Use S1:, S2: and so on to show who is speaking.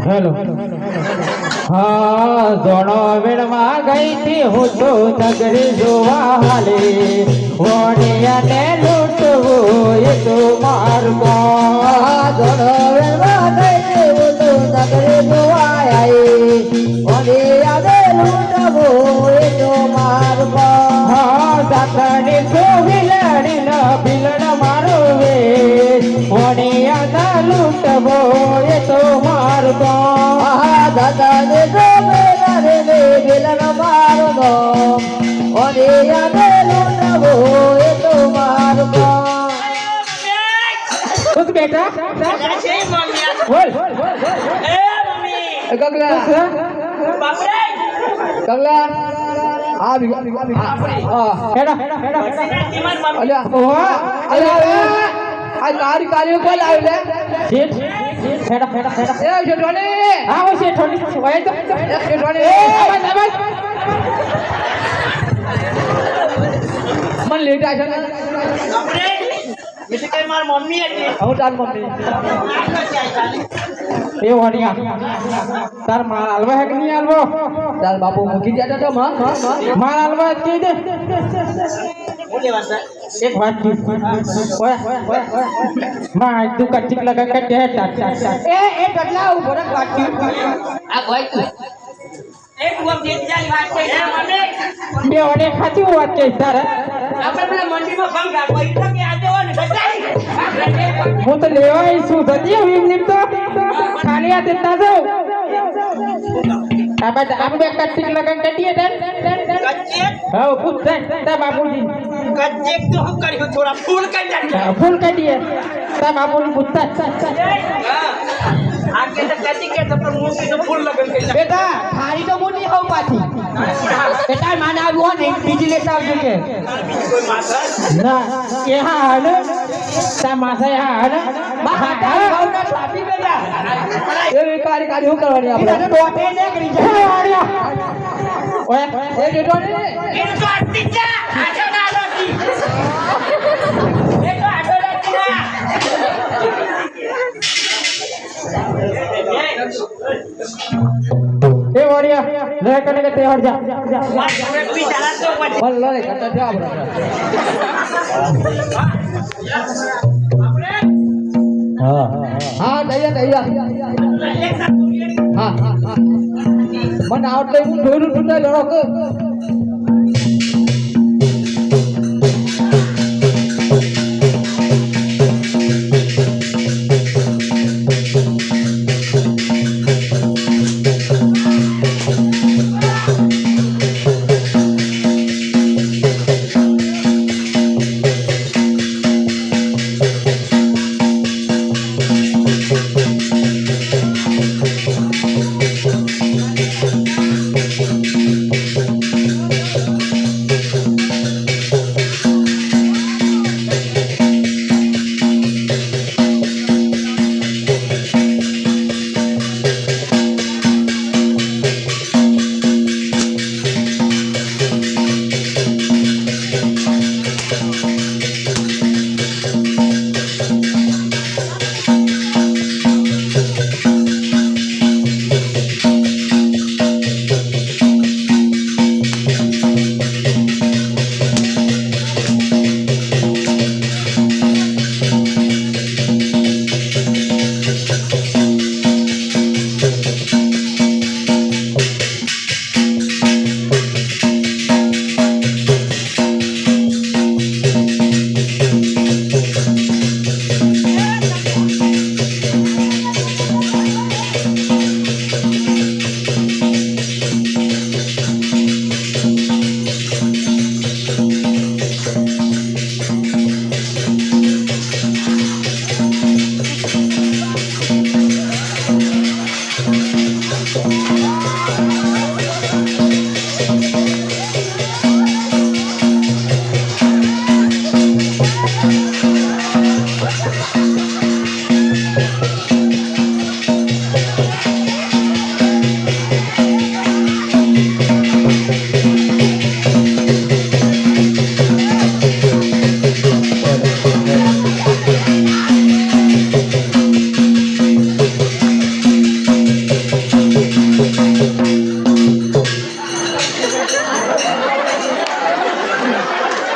S1: hello हाँ दोनों वेड़मा गई थी हो तो नगरी जोवा हाले वोड़िया ने लूटवो ये तो मार दोनों वेड़मा गई थी हो तो नगरी जोवा आई वोड़िया ने लूटवो ये तो मार हाँ दातनी तो बिलड़ी न बिलड़ मारो वे वोड़िया न लूटवो ये तो मार दादा ने तो मेरा रे बिलन मार दो और या ने लूटबो ये तो मार दो कुछ बेटा बोल
S2: ए मम्मी
S1: गगला
S2: बाप रे
S1: गगला आ भी हेडा अल्लाह आ कार्य को लावले सेठ फेडा ए सेठोने हां वो सेठोने ओए तो सेठोने आवाज मन लेट आछन
S2: બાપરે મિસે કઈ માર મમ્મી હતી
S1: હું તાર મમ્મી એ વણિયા તાર માર આલવા હે કે નહીં આલવો તાર બાપુ મૂકી દેતા તો માર આલવા જ કહી દે
S2: હું લેવા
S1: एक बात ओए मां तू कच्ची लगा के दे ए बदला ऊपर काटी
S2: આ ભાઈ તું એક ગુમ જે જાલી વાત છે એ મને
S1: બે ઓને ખાતી વાત કે તારે
S2: આપણે પેલા મંડીમાં ભંગા પૈસા કે આજે ઓને બચાઈ
S1: હું તો લેવા છું ધતી એમ તો ખાલી આ દેતા જાવ આપણે કચ્ची લगा के दिए
S2: કચ્ચે
S1: हां खुद ता बाबूजी
S2: કચ્ચે તો હું કર્યું થોડા ફૂલ કરી નાખ્યા
S1: फूल कर दिए ता बाबूजी पूछता
S2: હા આગે તો કચ્ચી કે તો પણ મૂકી તો ફૂલ લગન કરી
S1: बेटा खाली तो मोटी हो पाती बेटा माने આવ્યો ને બીજી લેતા આવજો કે
S2: કોઈ માથા
S1: ના यहाँ हाल ता मासा यहाँ हाल
S2: માથા ભાવના સાપી બેટા
S1: એ કાર્ય હું કરવાની આપણે ટોપે ને કરી જાય ઓય એ ડેટો ને
S2: એ તો આટી જા આજો ના લોટી એ તો આજો લોટી ના
S1: એ વરિયા લે કને કે તેહર જા
S2: એક બી ચાલા તો પછી
S1: બોલ લે કટા જા આપણે હા હા દયા હા મને આવડે હું જોરું સુતા લડો